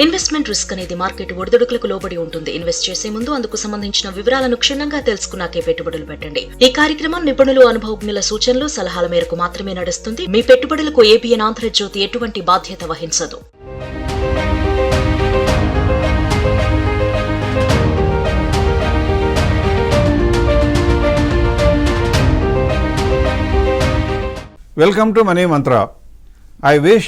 Investment risk అనేది market ఒడిదుడుకులకు లోబడి ఉంటుంది. ఇన్వెస్ట్ చేసే ముందు అందుకు సంబంధించిన వివరాలను క్షుణ్ణంగా తెలుసుకున్నాకే పెట్టుబడులు పెట్టండి. ఈ కార్యక్రమం నిపుణులు, అనుభవజ్ఞుల సూచనలు, సలహాల మేరకు మాత్రమే నడుస్తుంది. మీ పెట్టుబడులకు ఏబిఎన్ ఆంధ్రజ్యోతి ఎటువంటి బాధ్యత వహించదు. Welcome to Money Mantra. I wish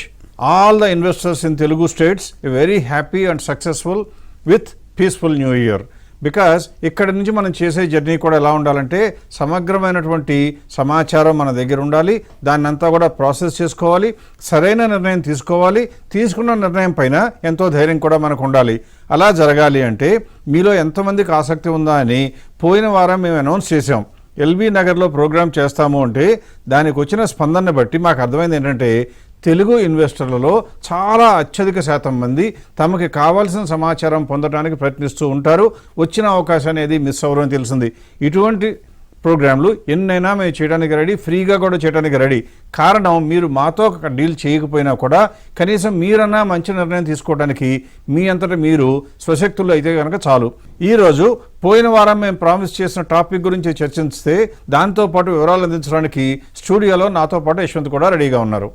all the investors in Telugu states a very happy and successful with peaceful new year. Because ఇక్కడి నుంచి మనం చేసే జర్నీ కూడా ఎలా ఉండాలంటే సమగ్రమైనటువంటి సమాచారం మన దగ్గర ఉండాలి. దాన్ని అంతా కూడా ప్రాసెస్ చేసుకోవాలి, సరైన నిర్ణయం తీసుకోవాలి. తీసుకున్న నిర్ణయం పైన ఎంతో ధైర్యం కూడా మనకు ఉండాలి. అలా జరగాలి అంటే మీలో ఎంతమందికి ఆసక్తి ఉందా అని పోయిన వారం మేము అనౌన్స్ చేసాం. ఎల్బీ నగర్లో ప్రోగ్రామ్ చేస్తాము అంటే దానికి వచ్చిన స్పందనని బట్టి మాకు అర్థమైంది ఏంటంటే తెలుగు ఇన్వెస్టర్లలో చాలా అత్యధిక శాతం మంది తమకి కావాల్సిన సమాచారం పొందడానికి ప్రయత్నిస్తూ ఉంటారు. వచ్చిన అవకాశాన్ని ఏది మిస్ అవ్వరని తెలిసింది. ఇటువంటి ప్రోగ్రాంలు ఎన్నైనా మేము చేయడానికి రెడీ, ఫ్రీగా కూడా చేయడానికి రెడీ. కారణం మీరు మాతో డీల్ చేయకపోయినా కూడా కనీసం మీరన్నా మంచి నిర్ణయం తీసుకోవడానికి మీ అంతటా మీరు స్వశక్తులు అయితే కనుక చాలు. ఈరోజు పోయిన వారం మేము ప్రామిస్ చేసిన టాపిక్ గురించి చర్చిస్తే దాంతోపాటు వివరాలు అందించడానికి స్టూడియోలో నాతో పాటు యశ్వంత్ కూడా రెడీగా ఉన్నారు.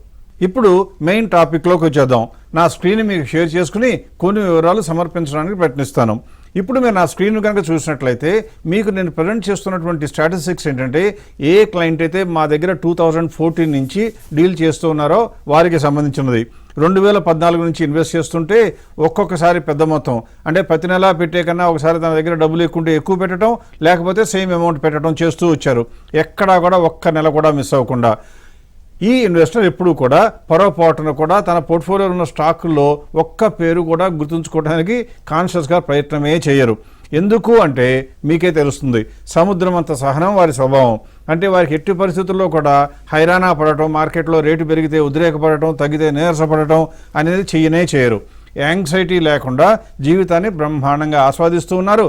ఇప్పుడు మెయిన్ టాపిక్లోకి వచ్చేద్దాం. నా స్క్రీన్ మీకు షేర్ చేసుకుని కొన్ని వివరాలు సమర్పించడానికి ప్రయత్నిస్తాను. ఇప్పుడు మీరు నా స్క్రీన్ కనుక చూసినట్లయితే మీకు నేను ప్రజెంట్ చేస్తున్నటువంటి స్టాటిస్టిక్స్ ఏంటంటే ఏ క్లయింట్ అయితే మా దగ్గర 2014 నుంచి డీల్ చేస్తూ ఉన్నారో వారికి సంబంధించినది. 2014 నుంచి ఇన్వెస్ట్ చేస్తుంటే ఒక్కొక్కసారి పెద్ద మొత్తం అంటే ప్రతి నెల పెట్టే కన్నా ఒకసారి తన దగ్గర డబ్బులు ఎక్కుంటే ఎక్కువ పెట్టడం, లేకపోతే సేమ్ అమౌంట్ పెట్టడం చేస్తూ వచ్చారు. ఎక్కడా కూడా ఒక్క నెల కూడా మిస్ అవ్వకుండా. ఈ ఇన్వెస్టర్ ఎప్పుడు కూడా పొరపాటున కూడా తన పోర్ట్ఫోలియోలో ఉన్న స్టాకుల్లో ఒక్క పేరు కూడా గుర్తుంచుకోవడానికి కాన్షియస్గా ప్రయత్నమే చేయరు. ఎందుకు అంటే మీకే తెలుస్తుంది, సముద్రం అంత సహనం వారి స్వభావం. అంటే వారికి ఎట్టి పరిస్థితుల్లో కూడా హైరానా పడటం, మార్కెట్లో రేటు పెరిగితే ఉద్రేకపడటం, తగ్గితే నీరసపడటం అనేది చేయరు. యాంగ్జైటీ లేకుండా జీవితాన్ని బ్రహ్మాండంగా ఆస్వాదిస్తూ ఉన్నారు.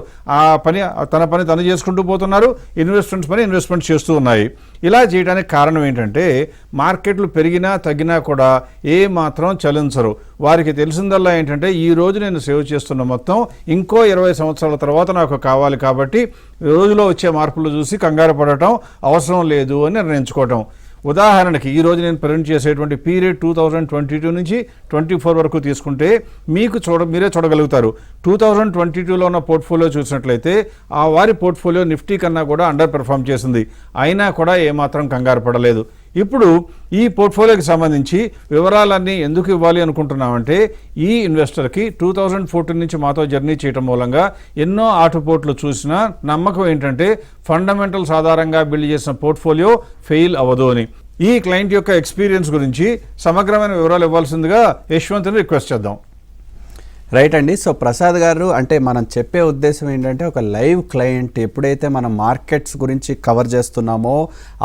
తన పని తను చేసుకుంటూ పోతున్నారు. ఇన్వెస్ట్మెంట్ చేస్తూ ఉన్నాయి. ఇలా చేయడానికి కారణం ఏంటంటే మార్కెట్లు పెరిగినా తగ్గినా కూడా ఏ మాత్రం చలించరు. వారికి తెలిసిందల్లా ఏంటంటే ఈ రోజు నేను సేవ్ చేస్తున్న మొత్తం ఇంకో 20 సంవత్సరాల తర్వాత నాకు కావాలి, కాబట్టి రోజులో వచ్చే మార్పులు చూసి కంగారు పడటం అవసరం లేదు అని నిర్ణయించుకోవటం. ఉదాహరణకి ఈరోజు నేను ప్రజెంట్ చేసేటువంటి పీరియడ్ 2022 నుంచి 24 వరకు తీసుకుంటే మీరే చూడగలుగుతారు. 2022లో ఉన్న పోర్ట్ఫోలియో చూసినట్లయితే ఆ వారి పోర్ట్ఫోలియో నిఫ్టీ కన్నా కూడా అండర్ పెర్ఫామ్ చేసింది. అయినా కూడా ఏమాత్రం కంగారు పడలేదు. ఇప్పుడు ఈ పోర్ట్ఫోలియోకి సంబంధించి వివరాలన్నీ ఎందుకు ఇవ్వాలి అనుకుంటున్నామంటే ఈ ఇన్వెస్టర్కి 2014 నుంచి మాతో జర్నీ చేయటం మూలంగా ఎన్నో ఆటుపోట్లు చూసినా నమ్మకం ఏంటంటే ఫండమెంటల్స్ ఆధారంగా బిల్డ్ చేసిన పోర్ట్ఫోలియో ఫెయిల్ అవ్వదు అని. ఈ క్లయింట్ యొక్క ఎక్స్పీరియన్స్ గురించి సమగ్రమైన వివరాలు ఇవ్వాల్సిందిగా యశ్వంత్ని రిక్వెస్ట్ చేద్దాం. రైట్ అండి. సో ప్రసాద్ గారు, అంటే మనం చెప్పే ఉద్దేశం ఏంటంటే ఒక లైవ్ క్లయింట్ ఎప్పుడైతే మనం మార్కెట్స్ గురించి కవర్ చేస్తున్నామో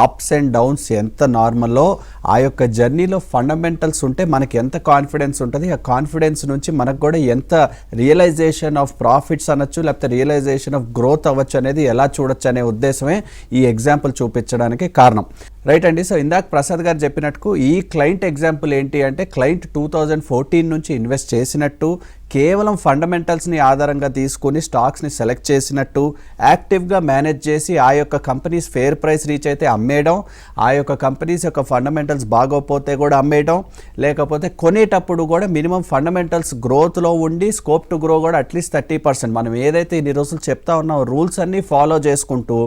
అప్స్ అండ్ డౌన్స్ ఎంత నార్మల్లో ఆ యొక్క జర్నీలో ఫండమెంటల్స్ ఉంటే మనకి ఎంత కాన్ఫిడెన్స్ ఉంటుంది, ఆ కాన్ఫిడెన్స్ నుంచి మనకు కూడా ఎంత రియలైజేషన్ ఆఫ్ ప్రాఫిట్స్ అనొచ్చు, లేకపోతే రియలైజేషన్ ఆఫ్ గ్రోత్ అవ్వచ్చు అనేది ఎలా చూడొచ్చు అనే ఉద్దేశమే ఈ ఎగ్జాంపుల్ చూపించడానికి కారణం. రైట్ అండి. సో ఇందాక ప్రసాద్ గారు చెప్పినట్టు ఈ క్లయింట్ ఎగ్జాంపుల్ ఏంటి అంటే క్లయింట్ 2014 నుంచి ఇన్వెస్ట్ చేసినట్టు, కేవలం ఫండమెంటల్స్ని ఆధారంగా తీసుకుని స్టాక్స్ని సెలెక్ట్ చేసినట్టు, యాక్టివ్గా మేనేజ్ చేసి ఆ యొక్క కంపెనీస్ ఫేర్ ప్రైస్ రీచ్ అయితే అమ్మేయడం, ఆ యొక్క కంపెనీస్ యొక్క ఫండమెంటల్స్ బాగోపోతే కూడా అమ్మేయడం, లేకపోతే కొనేటప్పుడు కూడా మినిమం ఫండమెంటల్స్ గ్రోత్లో ఉండి స్కోప్ టు గ్రో కూడా అట్లీస్ట్ 30%. మనం ఏదైతే ఇన్ని రోజులు చెప్తా ఉన్నామో రూల్స్ అన్నీ ఫాలో చేసుకుంటూ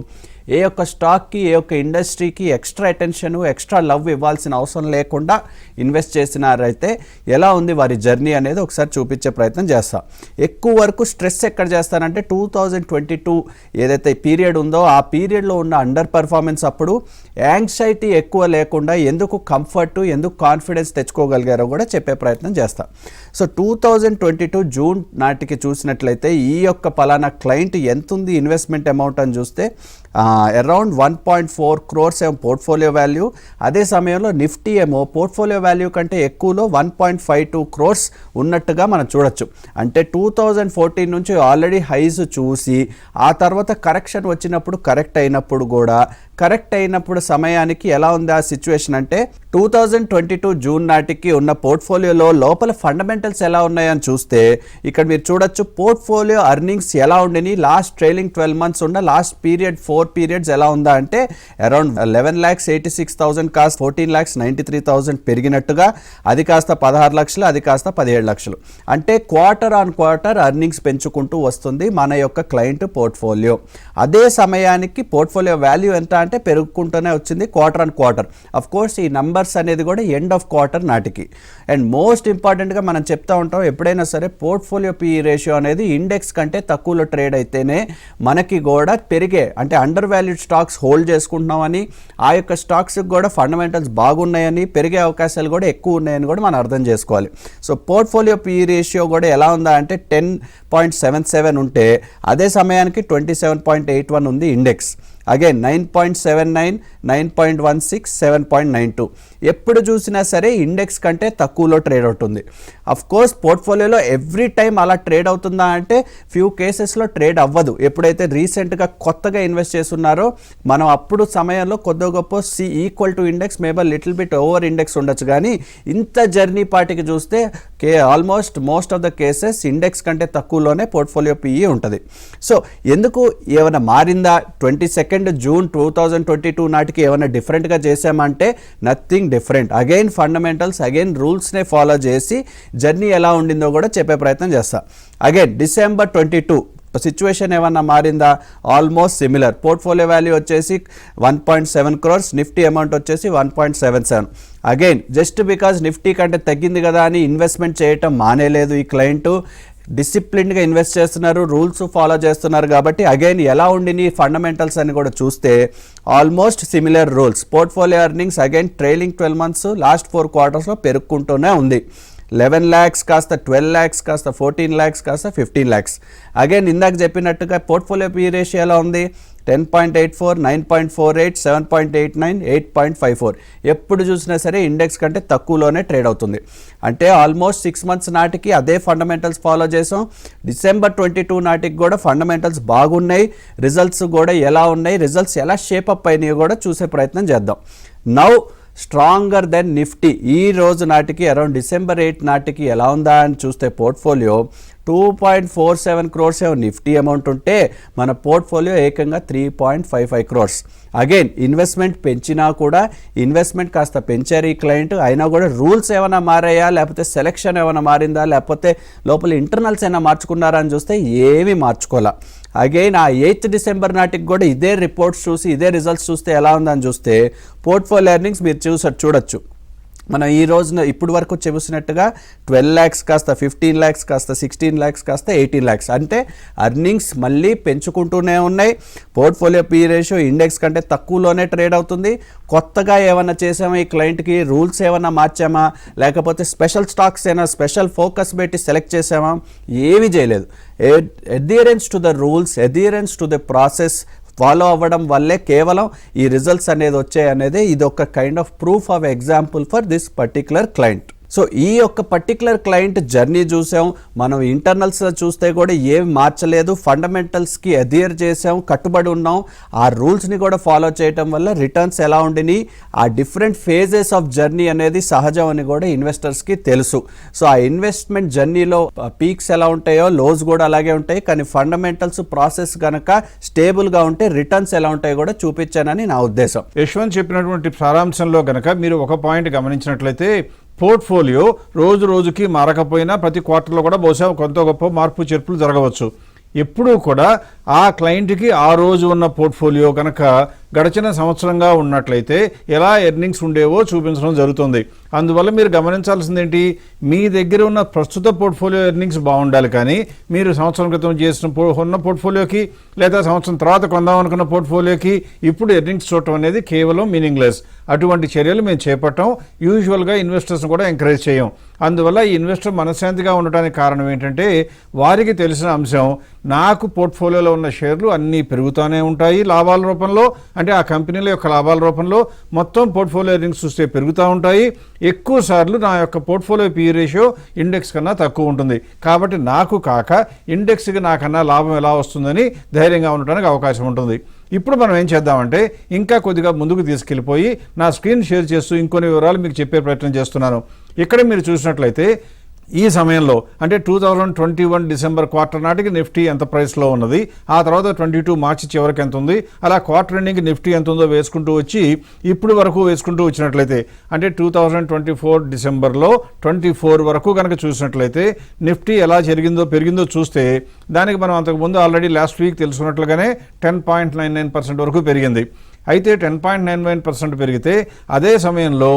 ఏ యొక్క స్టాక్కి, ఏ యొక్క ఇండస్ట్రీకి ఎక్స్ట్రా అటెన్షన్, ఎక్స్ట్రా లవ్ ఇవ్వాల్సిన అవసరం లేకుండా ఇన్వెస్ట్ చేసినారైతే ఎలా ఉంది వారి జర్నీ అనేది ఒకసారి చూపించే ప్రయత్నం చేస్తాం. ఎక్కువ వరకు స్ట్రెస్ ఎక్కడ చేస్తానంటే 2022 ఏదైతే పీరియడ్ ఉందో ఆ పీరియడ్లో ఉన్న అండర్ పర్ఫార్మెన్స్ అప్పుడు యాంగ్జైటీ ఎక్కువ లేకుండా ఎందుకు కంఫర్ట్, ఎందుకు కాన్ఫిడెన్స్ తెచ్చుకోగలిగారో కూడా చెప్పే ప్రయత్నం చేస్తాం. సో 2022 జూన్ నాటికి చూసినట్లయితే ఈ యొక్క పలానా క్లయింట్ ఎంత ఉంది ఇన్వెస్ట్మెంట్ అమౌంట్ అని చూస్తే అరౌండ్ 1.4 crores ఏమో పోర్ట్ఫోలియో వాల్యూ. అదే సమయంలో నిఫ్టీ ఏమో పోర్ట్ఫోలియో వాల్యూ కంటే ఎక్కువలో 1.52 crores ఉన్నట్టుగా మనం చూడొచ్చు. అంటే 2014 నుంచి ఆల్రెడీ హైస్ చూసి ఆ తర్వాత కరెక్షన్ వచ్చినప్పుడు, కరెక్ట్ అయినప్పుడు కూడా కరెక్ట్ అయినప్పుడు సమయానికి ఎలా ఉంది ఆ సిచ్యువేషన్ అంటే 2022 జూన్ నాటికి ఉన్న పోర్ట్ఫోలియోలో లోపల ఫండమెంటల్స్ ఎలా ఉన్నాయని చూస్తే ఇక్కడ మీరు చూడొచ్చు పోర్ట్ఫోలియో అర్నింగ్స్ ఎలా ఉండని లాస్ట్ ట్రైలింగ్ 12 మంత్స్ ఉన్న లాస్ట్ పీరియడ్ 4 పీరియడ్స్ ఎలా ఉందా అంటే అరౌండ్ 11,86,000 కాస్త 14,93,000 పెరిగినట్టుగా, అది కాస్త 16 లక్షలు, అది కాస్త 17 లక్షలు. అంటే క్వార్టర్ ఆన్ క్వార్టర్ అర్నింగ్స్ పెంచుకుంటూ వస్తుంది మన యొక్క క్లయింట్ పోర్ట్ఫోలియో. అదే సమయానికి పోర్ట్ఫోలియో వాల్యూ ఎంత అంటే పెరుగుకుంటూనే వచ్చింది quarter on quarter. Of course ఈ నంబర్స్ అనేది కూడా ఎండ్ ఆఫ్ క్వార్టర్ నాటికి. అండ్ మోస్ట్ ఇంపార్టెంట్గా మనం చెప్తా ఉంటాం ఎప్పుడైనా సరే పోర్ట్ఫోలియో పిఈ రేషియో అనేది ఇండెక్స్ కంటే తక్కువలో ట్రేడ్ అయితేనే మనకి కూడా పెరిగే, అంటే అండర్ వాల్యూడ్ స్టాక్స్ హోల్డ్ చేసుకుంటున్నామని, ఆ యొక్క స్టాక్స్కి కూడా ఫండమెంటల్స్ బాగున్నాయని, పెరిగే అవకాశాలు కూడా ఎక్కువ ఉన్నాయని కూడా మనం అర్థం చేసుకోవాలి. సో పోర్ట్ఫోలియో పిఈ రేషియో కూడా ఎలా ఉందా అంటే 10.77 ఉంటే అదే సమయానికి 27.81 ఉంది ఇండెక్స్. అగైన్ 9.79, 9.16, 7.92. ఎప్పుడు చూసినా సరే ఇండెక్స్ కంటే తక్కువలో ట్రేడ్ అవుతుంది. అఫ్ కోర్స్ పోర్ట్ఫోలియోలో ఎవ్రీ టైం అలా ట్రేడ్ అవుతుందా అంటే ఫ్యూ కేసెస్లో ట్రేడ్ అవ్వదు. ఎప్పుడైతే రీసెంట్గా కొత్తగా ఇన్వెస్ట్ చేస్తున్నారో మనం అప్పుడు సమయంలో కొద్ది గొప్ప equal to index maybe little bit over index ఉండొచ్చు, కానీ ఇంత జర్నీ పార్టీకి చూస్తే almost most of the cases index కంటే తక్కువలోనే పోర్ట్ఫోలియో పిఈ ఉంటుంది. సో ఎందుకు ఏమైనా మారిందా 22 జూన్ 2022 నాటికి ఏమైనా డిఫరెంట్గా చేసామంటే nothing different. Again fundamentals, again రూల్స్నే ఫాలో చేసి జర్నీ ఎలా ఉండిందో కూడా చెప్పే ప్రయత్నం చేస్తా. అగైన్ డిసెంబర్ 22 సిచ్యువేషన్ ఏమన్నా మారిందా? Almost similar. పోర్ట్ఫోలియో వాల్యూ వచ్చేసి 1.7 crores, నిఫ్టీ అమౌంట్ వచ్చేసి 1.77. అగైన్ జస్ట్ బికాజ్ నిఫ్టీ కంటే తగ్గింది కదా అని ఇన్వెస్ట్మెంట్ చేయటం మానేలేదు ఈ క్లయింట్. డిసిప్లిన్గా ఇన్వెస్ట్ చేస్తున్నారు, రూల్స్ ఫాలో చేస్తున్నారు. కాబట్టి అగైన్ ఎలా ఉండిని ఫండమెంటల్స్ అని కూడా చూస్తే almost similar rules. Portfolio earnings again trailing 12 months last 4 quartersలో పెరుగుకుంటూనే ఉంది. 11 lakhs కాస్త 12 lakhs కాస్త 14 lakhs కాస్త 15 lakhs. అగైన్ ఇందాక చెప్పినట్టుగా పోర్ట్ఫోలియో పీ రేషియో ఎలా ఉంది? 10.84, 9.48, 7.89, 8.54. ఎప్పుడు చూసినా సరే ఇండెక్స్ కంటే తక్కువలోనే ట్రేడ్ అవుతుంది. అంటే ఆల్మోస్ట్ 6 months నాటికి అదే ఫండమెంటల్స్ ఫాలో చేసాం. డిసెంబర్ 22 నాటికి కూడా ఫండమెంటల్స్ బాగున్నాయి. రిజల్ట్స్ కూడా ఎలా ఉన్నాయి, రిజల్ట్స్ ఎలా షేపప్ అయినాయో కూడా చూసే ప్రయత్నం చేద్దాం. నౌ స్ట్రాంగర్ దెన్ నిఫ్టీ ఈ రోజు నాటికి అరౌండ్ డిసెంబర్ 8 నాటికి ఎలా ఉందా అని చూస్తే పోర్ట్ఫోలియో 2.47 crores నిఫ్టీ అమౌంట్ ఉంటే మన పోర్ట్ఫోలియో ఏకంగా 3.55 crores. అగైన్ ఇన్వెస్ట్మెంట్ పెంచినా కూడా ఇన్వెస్ట్మెంట్ కాస్త పెంచారు ఈ క్లయింట్, అయినా కూడా రూల్స్ ఏమైనా మారాయా, లేకపోతే సెలెక్షన్ ఏమైనా మారిందా, లేకపోతే లోపల ఇంటర్నల్స్ ఏమైనా మార్చుకున్నారా అని చూస్తే ఏమీ మార్చుకోవాలా. అగైన్ ఆ 8th December నాటికి కూడా ఇదే రిపోర్ట్స్ చూసి ఇదే రిజల్ట్స్ చూస్తే ఎలా ఉందని చూస్తే పోర్ట్ఫోలియో ఎర్నింగ్స్ మీరు చూడొచ్చు. మనం ఈ రోజున ఇప్పుడు వరకు చెబుతున్నట్టుగా 12 lakhs కాస్త 15 lakhs కాస్త 16 lakhs కాస్త 18 lakhs. అంటే అర్నింగ్స్ మళ్ళీ పెంచుకుంటూనే ఉన్నాయి. పోర్ట్ఫోలియో పీ రేషియో ఇండెక్స్ కంటే తక్కువలోనే ట్రేడ్ అవుతుంది. కొత్తగా ఏమైనా చేసామా ఈ క్లయింట్కి, రూల్స్ ఏమైనా మార్చామా, లేకపోతే స్పెషల్ స్టాక్స్ అయినా స్పెషల్ ఫోకస్ పెట్టి సెలెక్ట్ చేసామా, ఏమీ చేయలేదు. Adherence to the rules, adherence to the process follow అవ్వడం వల్లే కేవలం ఈ రిజల్ట్స్ అనేది వచ్చాయి అనేది ఇది ఒక kind of proof of example for this particular client. So ఈ యొక్క పర్టికులర్ క్లయింట్ జర్నీ చూసాం మనం. ఇంటర్నల్స్లో చూస్తే కూడా ఏమి మార్చలేదు, ఫండమెంటల్స్కి అడ్హియర్ చేసాం, కట్టుబడి ఉన్నాం. ఆ రూల్స్ని కూడా ఫాలో చేయటం వల్ల రిటర్న్స్ ఎలా ఉండినాయి, ఆ డిఫరెంట్ ఫేజెస్ ఆఫ్ జర్నీ అనేది సహజం అని కూడా ఇన్వెస్టర్స్కి తెలుసు. సో ఆ ఇన్వెస్ట్మెంట్ జర్నీలో పీక్స్ ఎలా ఉంటాయో లోస్ కూడా అలాగే ఉంటాయి. కానీ ఫండమెంటల్స్ ప్రాసెస్ కనుక స్టేబుల్గా ఉంటే రిటర్న్స్ ఎలా ఉంటాయో కూడా చూపించానని నా ఉద్దేశం. యశ్వంత్ చెప్పినటువంటి సారాంశంలో గనక మీరు ఒక పాయింట్ గమనించినట్లయితే పోర్ట్ఫోలియో రోజు రోజుకి మారకపోయినా ప్రతి క్వార్టర్లో కూడా బహుశా కొంత గొప్ప మార్పు చేర్పులు జరగవచ్చు. ఎప్పుడూ కూడా ఆ క్లయింట్కి ఆ రోజు ఉన్న పోర్ట్ఫోలియో కనుక గడిచిన సంవత్సరంగా ఉన్నట్లయితే ఎలా ఎర్నింగ్స్ ఉండేవో చూపించడం జరుగుతుంది. అందువల్ల మీరు గమనించాల్సింది ఏంటి, మీ దగ్గర ఉన్న ప్రస్తుత పోర్ట్ఫోలియో ఎర్నింగ్స్ బాగుండాలి. కానీ మీరు సంవత్సరం క్రితం చేసిన ఉన్న పోర్ట్ఫోలియోకి లేదా సంవత్సరం తర్వాత కొందాం అనుకున్న పోర్ట్ఫోలియోకి ఇప్పుడు ఎర్నింగ్స్ చూడటం అనేది కేవలం మీనింగ్లెస్. అటువంటి చర్యలు మేము చేపట్టాం. యూజువల్గా ఇన్వెస్టర్స్ని కూడా ఎంకరేజ్ చేయం. అందువల్ల ఈ ఇన్వెస్టర్ మనశ్శాంతిగా ఉండడానికి కారణం ఏంటంటే వారికి తెలిసిన అంశం, నాకు పోర్ట్ఫోలియోలో ఉన్న షేర్లు అన్నీ పెరుగుతూనే ఉంటాయి లాభాల రూపంలో, అంటే ఆ కంపెనీల యొక్క లాభాల రూపంలో మొత్తం పోర్ట్ఫోలియో ఎర్నింగ్స్ చూస్తే పెరుగుతూ ఉంటాయి. ఎక్కువ సార్లు నా యొక్క పోర్ట్ఫోలియో పీ రేషియో ఇండెక్స్ కన్నా తక్కువ ఉంటుంది. కాబట్టి నాకు కాక ఇండెక్స్కి నాకన్నా లాభం ఎలా వస్తుందని ధైర్యంగా ఉండడానికి అవకాశం ఉంటుంది. ఇప్పుడు మనం ఏం చేద్దామంటే ఇంకా కొద్దిగా ముందుకు తీసుకెళ్ళిపోయి నా స్క్రీన్ షేర్ చేస్తూ ఇంకొన్ని వివరాలు మీకు చెప్పే ప్రయత్నం చేస్తున్నాను. ఇక్కడ మీరు చూసినట్లయితే ఈ సమయంలో అంటే 2021 డిసెంబర్ క్వార్టర్ నాటికి నిఫ్టీ ఎంత ప్రైస్లో ఉన్నది, ఆ తర్వాత 22 మార్చి చివరికి ఎంత ఉంది, అలా క్వార్టర్ ఎండింగ్ నిఫ్టీ ఎంత ఉందో వేసుకుంటూ వచ్చి ఇప్పుడు వరకు వేసుకుంటూ వచ్చినట్లయితే అంటే 2024 డిసెంబర్లో 24 వరకు కనుక చూసినట్లయితే నిఫ్టీ ఎలా పెరిగిందో చూస్తే దానికి మనం అంతకుముందు ఆల్రెడీ లాస్ట్ వీక్ తెలుసుకున్నట్లుగానే 10.99% వరకు పెరిగింది. అయితే 10.99% పెరిగితే అదే సమయంలో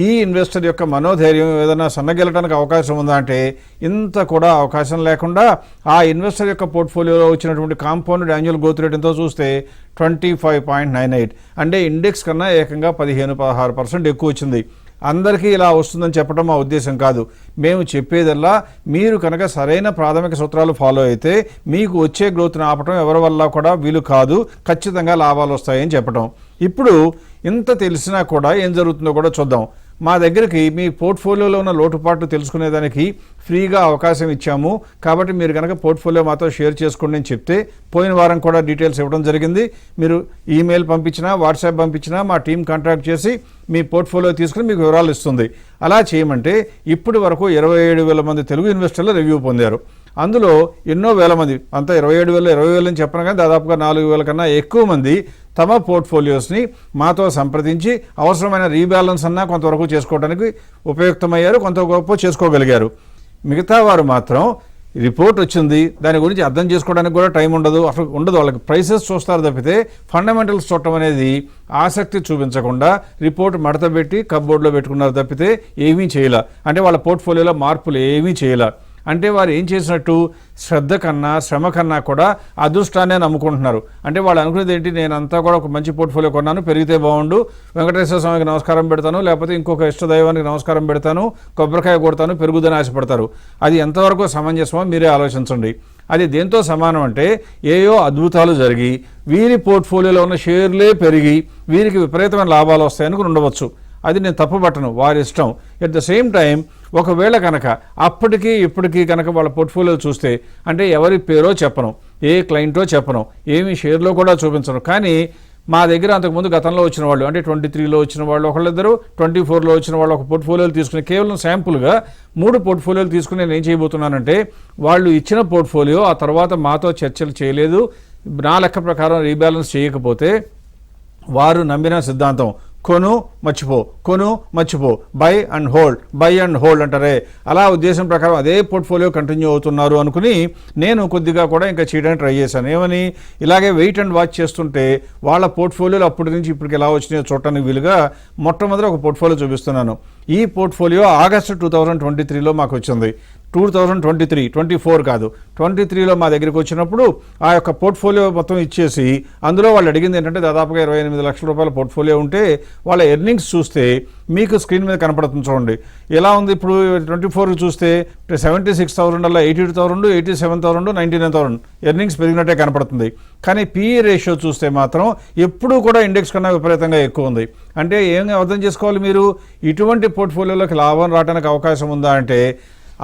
ఈ ఇన్వెస్టర్ యొక్క మనోధైర్యం ఏదైనా సన్నగిల్లడానికి అవకాశం ఉందా అంటే ఇంత కూడా అవకాశం లేకుండా ఆ ఇన్వెస్టర్ యొక్క పోర్ట్ఫోలియోలో వచ్చినటువంటి కాంపౌండ్ యాన్యువల్ గ్రోత్ రేట్ ఎంతో చూస్తే 25.98 అంటే ఇండెక్స్ కన్నా ఏకంగా 15-16% ఎక్కువ వచ్చింది. అందరికీ ఇలా వస్తుందని చెప్పడం మా ఉద్దేశం కాదు. మేము చెప్పేదల్లా మీరు కనుక సరైన ప్రాథమిక సూత్రాలు ఫాలో అయితే మీకు వచ్చే గ్రోత్ని ఆపటం ఎవరి వల్ల కూడా వీలు కాదు, ఖచ్చితంగా లాభాలు వస్తాయని చెప్పడం. ఇప్పుడు ఇంత తెలిసినా కూడా ఏం జరుగుతుందో కూడా చూద్దాం. మా దగ్గరికి మీ పోర్ట్ఫోలియోలో ఉన్న లోటుపాట్లు తెలుసుకునేదానికి ఫ్రీగా అవకాశం ఇచ్చాము. కాబట్టి మీరు కనుక పోర్ట్ఫోలియో మాతో షేర్ చేసుకోండి అని చెప్తే పోయిన వారం కూడా డీటెయిల్స్ ఇవ్వడం జరిగింది. మీరు ఈమెయిల్ పంపించినా వాట్సాప్ పంపించినా మా టీం కాంటాక్ట్ చేసి మీ పోర్ట్ఫోలియో తీసుకుని మీకు వివరాలు ఇస్తుంది. అలా చేయమంటే ఇప్పటి వరకు 27,000 మంది తెలుగు ఇన్వెస్టర్లు రివ్యూ పొందారు. అందులో ఎన్నో వేల మంది, అంతా 27,000 అని చెప్పను కానీ దాదాపుగా 4,000 కన్నా ఎక్కువ మంది తమ పోర్ట్ఫోలియోస్ని మాతో సంప్రదించి అవసరమైన రీబ్యాలెన్స్ అన్నా కొంతవరకు చేసుకోవడానికి ఉపయుక్తమయ్యారు, కొంత గొప్ప చేసుకోగలిగారు. మిగతా వారు మాత్రం రిపోర్ట్ వచ్చింది, దాని గురించి అర్థం చేసుకోవడానికి కూడా టైం ఉండదు, అసలు ఉండదు. వాళ్ళకి ప్రైసెస్ చూస్తారు తప్పితే ఫండమెంటల్స్ చూడటం అనేది ఆసక్తి చూపించకుండా రిపోర్ట్ మడతపెట్టి కప్బోర్డ్లో పెట్టుకున్నారు తప్పితే ఏమీ చేయలే. అంటే వాళ్ళ పోర్ట్ఫోలియోలో మార్పులు ఏమీ చేయలే. అంటే వారు ఏం చేసినట్టు శ్రద్ధ కన్నా శ్రమ కన్నా కూడా అదృష్టాన్ని నమ్ముకుంటున్నారు. అంటే వాళ్ళు అనుకునేది ఏంటి, నేనంతా కూడా ఒక మంచి పోర్ట్ఫోలియో కొన్నాను, పెరిగితే బాగుండు, వెంకటేశ్వర స్వామికి నమస్కారం పెడతాను, లేకపోతే ఇంకొక ఇష్టదైవానికి నమస్కారం పెడతాను, కొబ్బరికాయ కొడతాను, పెరుగుదని ఆశపడతారు. అది ఎంతవరకు సమంజసమో మీరే ఆలోచించండి. అది దేంతో సమానం అంటే ఏయో అద్భుతాలు జరిగి వీరి పోర్ట్ఫోలియోలో ఉన్న షేర్లే పెరిగి వీరికి విపరీతమైన లాభాలు వస్తాయని ఉండవచ్చు. అది నేను తప్పుపట్టను, వారి ఇష్టం. ఎట్ ద సేమ్ టైం ఒకవేళ కనుక అప్పటికీ ఇప్పటికీ కనుక వాళ్ళ పోర్ట్ఫోలియో చూస్తే అంటే ఎవరి పేరో చెప్పను, ఏ క్లయింటో చెప్పను, ఏమి షేర్లో కూడా చూపించను. కానీ మా దగ్గర అంతకుముందు గతంలో వచ్చిన వాళ్ళు అంటే 23లో వచ్చిన వాళ్ళు ఒకళ్ళిద్దరు, 24లో వచ్చిన వాళ్ళు ఒక పోర్ట్ఫోలియోలు తీసుకుని కేవలం శాంపుల్గా 3 పోర్ట్ఫోలియోలు తీసుకుని నేను ఏం చేయబోతున్నానంటే వాళ్ళు ఇచ్చిన పోర్ట్ఫోలియో ఆ తర్వాత మాతో చర్చలు చేయలేదు, నా లెక్క ప్రకారం రీబ్యాలెన్స్ చేయకపోతే వారు నమ్మిన సిద్ధాంతం కొను మర్చిపో, బై అండ్ హోల్డ్ అంటారే, అలా ఉద్దేశం ప్రకారం అదే పోర్ట్ఫోలియో కంటిన్యూ అవుతున్నారు అనుకుని నేను కొద్దిగా కూడా ఇంకా చేయడానికి ట్రై చేశాను. ఏమని, ఇలాగే వెయిట్ అండ్ వాచ్ చేస్తుంటే వాళ్ళ పోర్ట్ఫోలియోలు అప్పటి నుంచి ఇప్పటికి ఎలా వచ్చినాయో చూడటానికి వీలుగా మొట్టమొదటి ఒక పోర్ట్ఫోలియో చూపిస్తున్నాను. ఈ పోర్ట్ఫోలియో ఆగస్టు 2023లో మాకు వచ్చింది. 2023-24 కాదు, 23లో మా దగ్గరికి వచ్చినప్పుడు ఆ యొక్క పోర్ట్ఫోలియో మొత్తం ఇచ్చేసి అందులో వాళ్ళు అడిగింది ఏంటంటే దాదాపుగా 28 లక్షల రూపాయల పోర్ట్ఫోలియో ఉంటే వాళ్ళ ఎర్నింగ్స్ చూస్తే మీకు స్క్రీన్ మీద కనపడుతుంది చూడండి ఎలా ఉంది. ఇప్పుడు 24 చూస్తే 76,000 అలా 82,000, 87,000, 99,000 ఎర్నింగ్స్ పెరిగినట్టే కనపడుతుంది. కానీ PE రేషియో చూస్తే మాత్రం ఎప్పుడూ కూడా ఇండెక్స్ కన్నా విపరీతంగా ఎక్కువ ఉంది. అంటే ఏం అర్థం చేసుకోవాలి మీరు, ఇటువంటి పోర్ట్ఫోలియోలోకి లాభం రావడానికి అవకాశం ఉందా అంటే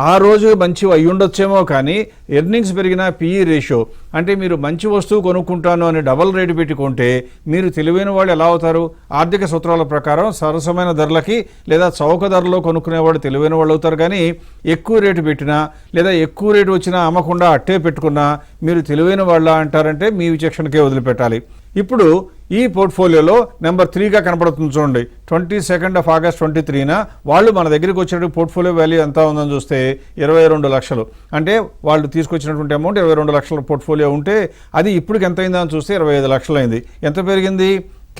ఆ రోజు మంచి అయి ఉండొచ్చేమో కానీ ఎర్నింగ్స్ పెరిగిన PE రేషియో అంటే మీరు మంచి వస్తువు కొనుక్కుంటాను అని డబల్ రేటు పెట్టుకుంటే మీరు తెలివైన వాళ్ళు ఎలా అవుతారు? ఆర్థిక సూత్రాల ప్రకారం సరసమైన ధరలకి లేదా చౌక ధరలో కొనుక్కునేవాడు తెలివైన వాళ్ళు అవుతారు. కానీ ఎక్కువ రేటు పెట్టినా లేదా ఎక్కువ రేటు వచ్చినా అమ్మకుండా అట్టే పెట్టుకున్నా మీరు తెలివైన వాళ్ళ అంటారంటే మీ విచక్షణకే వదిలిపెట్టాలి. ఇప్పుడు ఈ పోర్ట్ఫోలియోలో నెంబర్ 3గా కనపడుతుంది చూడండి. 22 ఆగస్ట్ 23న వాళ్ళు మన దగ్గరికి వచ్చినట్టు పోర్ట్ఫోలియో వాల్యూ ఎంత ఉందని చూస్తే 22 లక్షలు. అంటే వాళ్ళు తీసుకొచ్చినటువంటి అమౌంట్ 22 లక్షల పోర్ట్ఫోలియో ఉంటే అది ఇప్పటికి ఎంత అయిందని చూస్తే 25 లక్షలు అయింది. ఎంత పెరిగింది?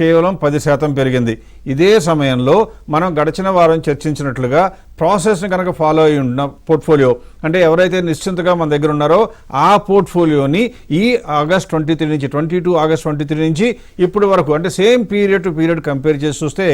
కేవలం 10% పెరిగింది. ఇదే సమయంలో మనం గడిచిన వారం చర్చించినట్లుగా ప్రాసెస్ని కనుక ఫాలో అయి ఉన్న పోర్ట్ఫోలియో అంటే ఎవరైతే నిశ్చింతగా మన దగ్గర ఉన్నారో ఆ పోర్ట్ఫోలియోని ఈ ఆగస్ట్ 23 నుంచి 22 ఆగస్ట్ 23 నుంచి ఇప్పటి వరకు అంటే same period to period compare చేసి చూస్తే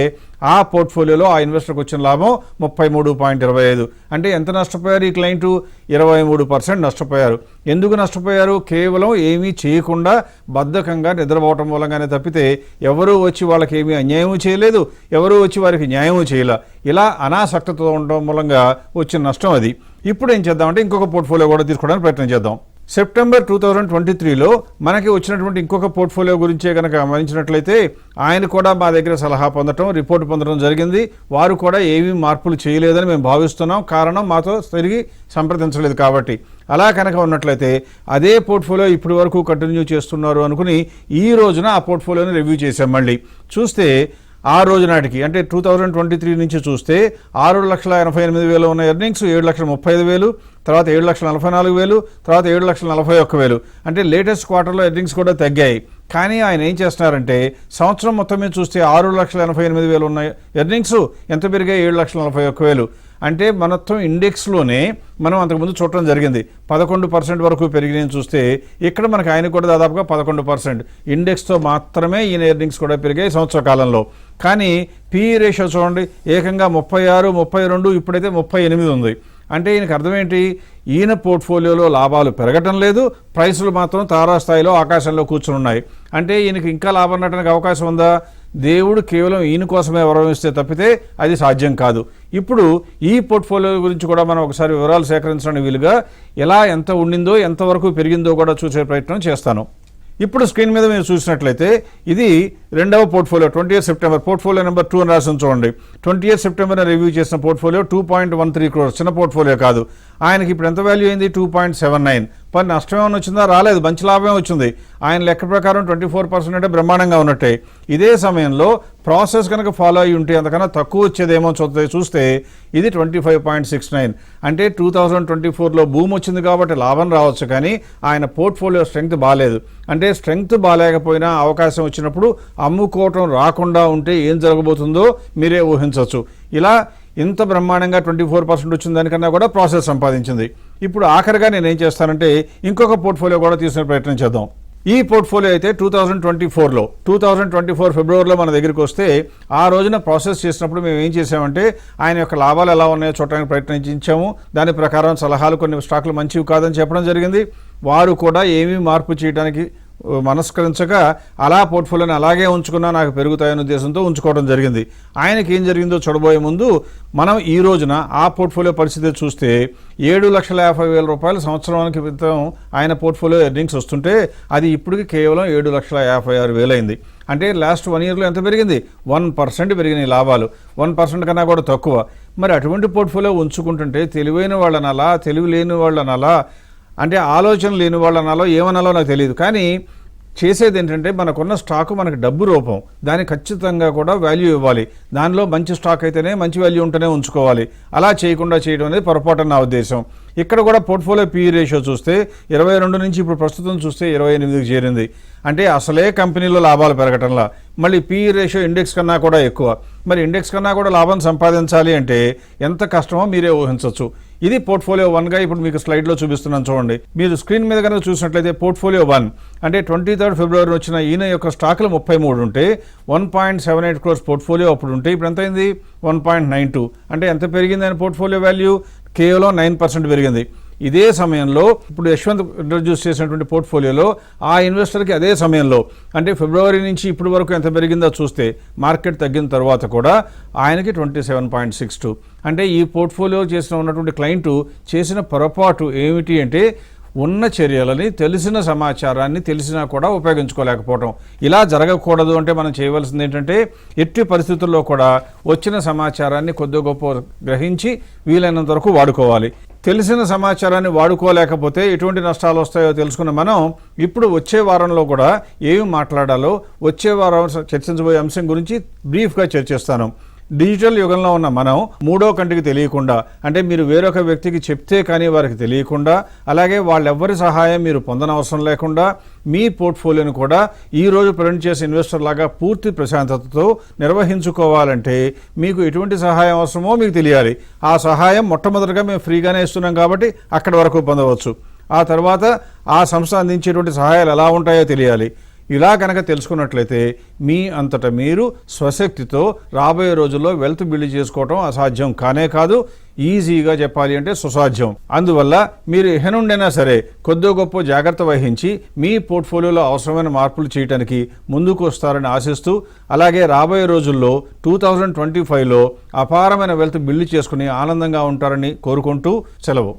ఆ పోర్ట్ఫోలియోలో ఆ ఇన్వెస్టర్కి వచ్చిన లాభం 33.25. అంటే ఎంత నష్టపోయారు ఈ క్లయింటు? 23% నష్టపోయారు. ఎందుకు నష్టపోయారు? కేవలం ఏమీ చేయకుండా బద్ధకంగా నిద్రపోవటం మూలంగానే తప్పితే ఎవరూ వచ్చి వాళ్ళకి ఏమీ అన్యాయం చేయలేదు, ఎవరూ వచ్చి వారికి న్యాయం చేయలే. ఇలా అనాసక్తతో ఉండడం మూలంగా వచ్చిన నష్టం అది. ఇప్పుడు ఏం చేద్దామంటే ఇంకొక పోర్ట్ఫోలియో కూడా తీసుకోవడానికి ప్రయత్నం చేద్దాం. సెప్టెంబర్ 2023లో మనకి వచ్చినటువంటి ఇంకొక పోర్ట్ఫోలియో గురించే కనుక గమనించినట్లయితే ఆయన కూడా మా దగ్గర సలహా పొందడం, రిపోర్ట్ పొందడం జరిగింది. వారు కూడా ఏమీ మార్పులు చేయలేదని మేము భావిస్తున్నాం. కారణం మాతో తిరిగి సంప్రదించలేదు కాబట్టి. అలా కనుక ఉన్నట్లయితే అదే పోర్ట్ఫోలియో ఇప్పటి వరకు కంటిన్యూ చేస్తున్నారు అనుకుని ఈ రోజున ఆ పోర్ట్ఫోలియోని రివ్యూ చేశాం. మళ్ళీ చూస్తే ఆ రోజు నాటికి అంటే 2023 నుంచి చూస్తే 6,88,000 ఉన్న ఎర్నింగ్స్ 7,35,000, తర్వాత 7,44,000, తర్వాత 7,41,000. అంటే లేటెస్ట్ క్వార్టర్లో ఎర్నింగ్స్ కూడా తగ్గాయి. కానీ ఆయన ఏం చేస్తున్నారంటే సంవత్సరం మొత్తం మీద చూస్తే 6,88,000 ఉన్న ఎర్నింగ్స్ ఎంత పెరిగాయి? 7,41,000. అంటే మొత్తం ఇండెక్స్లోనే మనం అంతకుముందు చూడటం జరిగింది 11% వరకు పెరిగినాయని చూస్తే ఇక్కడ మనకు ఆయన కూడా దాదాపుగా 11%. ఇండెక్స్తో మాత్రమే ఈయన ఎర్నింగ్స్ కూడా పెరిగాయి సంవత్సర కాలంలో. కానీ PE రేషియో చూడండి, ఏకంగా 36, 32, ఇప్పుడైతే 38 ఉంది. అంటే ఈయనకు అర్థం ఏంటి? ఈయన పోర్ట్ఫోలియోలో లాభాలు పెరగటం లేదు, ప్రైసులు మాత్రం తారాస్థాయిలో ఆకాశంలో కూర్చుని ఉన్నాయి. అంటే ఈయనకి ఇంకా లాభం ఉండటానికి అవకాశం ఉందా? దేవుడు కేవలం ఈయన కోసమే వరం ఇస్తే తప్పితే అది సాధ్యం కాదు. ఇప్పుడు ఈ పోర్ట్ఫోలియో గురించి కూడా మనం ఒకసారి వివరాలు సేకరించడానికి వీలుగా ఎలా ఎంత ఉండిందో ఎంతవరకు పెరిగిందో కూడా చూసే ప్రయత్నం చేస్తాను. ఇప్పుడు స్క్రీన్ మీద మీరు చూసినట్లయితే ఇది రెండవ portfolio 20th September portfolio number 2 అని రాసి చూడండి. 20th సెప్టెంబర్ రివ్యూ చేసిన పోర్ట్ఫోలియో 2.13 crores, చిన్న పోర్ట్ఫోలియో కాదు. ఆయనకి ఇప్పుడు ఎంత వాల్యూ అయింది? 2.79. పని నష్టం ఏమైనా వచ్చిందా? రాలేదు, మంచి లాభమే వచ్చింది. ఆయన లెక్క ప్రకారం 24% అంటే బ్రహ్మాండంగా ఉన్నట్టే. ఇదే సమయంలో ప్రాసెస్ కనుక ఫాలో అయ్యి ఉంటే అంతకన్నా తక్కువ వచ్చేదేమో చూస్తే ఇది 25.69. అంటే 2024లో భూమి వచ్చింది కాబట్టి లాభం రావచ్చు, కానీ ఆయన పోర్ట్ఫోలియో స్ట్రెంగ్త్ బాగాలేదు. అంటే స్ట్రెంగ్త్ బాగాలేకపోయినా అవకాశం వచ్చినప్పుడు అమ్ముకోవటం రాకుండా ఉంటే ఏం జరగబోతుందో మీరే ఊహించవచ్చు. ఇలా ఇంత బ్రహ్మాండంగా 24% వచ్చిన దానికన్నా కూడా ప్రాసెస్ సంపాదించింది. ఇప్పుడు ఆఖరిగా నేను ఏం చేస్తానంటే ఇంకొక పోర్ట్ఫోలియో కూడా తీసుకునే ప్రయత్నం చేద్దాం. ఈ పోర్ట్ఫోలియో అయితే 2024 ఫిబ్రవరిలో మన దగ్గరికి వస్తే ఆ రోజున ప్రాసెస్ చేసినప్పుడు మేము ఏం చేసామంటే ఆయన యొక్క లాభాలు ఎలా ఉన్నాయో చూడటానికి ప్రయత్నించాము. దాని ప్రకారం సలహాలు, కొన్ని స్టాకులు మంచివి కాదని చెప్పడం జరిగింది. వారు కూడా ఏమీ మార్పు చేయడానికి మనస్కరించక అలా పోర్ట్ఫోలియోని అలాగే ఉంచుకున్నా నాకు పెరుగుతాయనే ఉద్దేశంతో ఉంచుకోవడం జరిగింది. ఆయనకి ఏం జరిగిందో చూడబోయే ముందు మనం ఈ రోజున ఆ పోర్ట్ఫోలియో పరిస్థితి చూస్తే 7,50,000 సంవత్సరానికి క్రితం ఆయన పోర్ట్ఫోలియో ఎర్నింగ్స్ వస్తుంటే అది ఇప్పటికి కేవలం 7,56,000 అయింది. అంటే లాస్ట్ 1 yearలో ఎంత పెరిగింది? 1% పెరిగినాయి లాభాలు. 1% కన్నా కూడా తక్కువ. మరి అటువంటి పోర్ట్ఫోలియో ఉంచుకుంటుంటే తెలివైన వాళ్ళనలా, తెలివి లేని వాళ్ళనలా, అంటే ఆలోచన లేని వాళ్ళనాలో ఏమనాలో నాకు తెలియదు. కానీ చేసేది ఏంటంటే మనకున్న స్టాకు మనకు డబ్బు రూపం, దానికి ఖచ్చితంగా కూడా వాల్యూ ఇవ్వాలి. దానిలో మంచి స్టాక్ అయితేనే మంచి వాల్యూ ఉంటేనే ఉంచుకోవాలి. అలా చేయకుండా చేయడం అనేది పొరపాటు నా ఉద్దేశం. ఇక్కడ కూడా పోర్ట్ఫోలియో PE రేషియో చూస్తే 22 నుంచి ఇప్పుడు ప్రస్తుతం చూస్తే 28కి చేరింది. అంటే అసలే కంపెనీలో లాభాలు పెరగటంలా మళ్ళీ PE రేషియో ఇండెక్స్ కన్నా కూడా ఎక్కువ. మరి ఇండెక్స్ కన్నా కూడా లాభం సంపాదించాలి అంటే ఎంత కష్టమో మీరే ఊహించవచ్చు. ఇది పోర్ట్ఫోలియో 1గా ఇప్పుడు మీకు స్లైడ్లో చూపిస్తున్నాను చూడండి. మీరు స్క్రీన్ మీద కనుక చూసినట్లయితే పోర్ట్ఫోలియో 1 అంటే 23rd ఫిబ్రవరి వచ్చిన ఈయన యొక్క స్టాకులు 33 ఉంటే 1.78 crores పోర్ట్ఫోలియో అప్పుడు ఉంటే ఇప్పుడు ఎంత అయింది? 1.92. అంటే ఎంత పెరిగింది ఆయన పోర్ట్ఫోలియో వాల్యూ? కేవలం 9% పెరిగింది. ఇదే సమయంలో ఇప్పుడు యశ్వంత్ ఇంట్రడ్యూస్ చేసినటువంటి పోర్ట్ఫోలియోలో ఆ ఇన్వెస్టర్కి అదే సమయంలో అంటే ఫిబ్రవరి నుంచి ఇప్పటి వరకు ఎంత పెరిగిందో చూస్తే మార్కెట్ తగ్గిన తర్వాత కూడా ఆయనకి 27.62. అంటే ఈ పోర్ట్ఫోలియో చేసిన ఉన్నటువంటి క్లయింటు చేసిన పొరపాటు ఏమిటి అంటే ఉన్న చర్యలని, తెలిసిన సమాచారాన్ని తెలిసినా కూడా ఉపయోగించుకోలేకపోవడం. ఇలా జరగకూడదు అంటే మనం చేయవలసింది ఏంటంటే ఎట్టి పరిస్థితుల్లో కూడా వచ్చిన సమాచారాన్ని కొద్ది గొప్ప గ్రహించి వీలైనంత వరకు వాడుకోవాలి. తెలిసిన సమాచారాన్ని వాడుకోలేకపోతే ఎటువంటి నష్టాలు వస్తాయో తెలుసుకున్న మనం ఇప్పుడు వచ్చే వారంలో కూడా ఏమి మాట్లాడాలో వచ్చే వారం చర్చించబోయే అంశం గురించి బ్రీఫ్గా చర్చిస్తాను. డిజిటల్ యుగంలో ఉన్న మనం మూడో కంటికి తెలియకుండా, అంటే మీరు వేరొక వ్యక్తికి చెప్తే కానీ వారికి తెలియకుండా, అలాగే వాళ్ళెవ్వరి సహాయం మీరు పొందనవసరం లేకుండా మీ పోర్ట్ఫోలియోను కూడా ఈరోజు ప్రజెంట్ చేసే ఇన్వెస్టర్ లాగా పూర్తి ప్రశాంతతతో నిర్వహించుకోవాలంటే మీకు ఎటువంటి సహాయం అవసరమో మీకు తెలియాలి. ఆ సహాయం మొట్టమొదటిగా మేము ఫ్రీగానే ఇస్తున్నాం కాబట్టి అక్కడి వరకు పొందవచ్చు. ఆ తర్వాత ఆ సంస్థ అందించేటువంటి సహాయాలు ఎలా ఉంటాయో తెలియాలి. ఇలా కనుక తెలుసుకున్నట్లయితే మీ అంతటా మీరు స్వశక్తితో రాబోయే రోజుల్లో వెల్త్ బిల్డ్ చేసుకోవటం అసాధ్యం కానే కాదు, ఈజీగా చెప్పాలి అంటే సుసాధ్యం. అందువల్ల మీరు ఎహనుండైనా సరే కొద్ది గొప్ప జాగ్రత్త వహించి మీ పోర్ట్ఫోలియోలో అవసరమైన మార్పులు చేయడానికి ముందుకు వస్తారని ఆశిస్తూ, అలాగే రాబోయే రోజుల్లో 2025లో అపారమైన వెల్త్ బిల్డ్ చేసుకుని ఆనందంగా ఉంటారని కోరుకుంటూ సెలవు.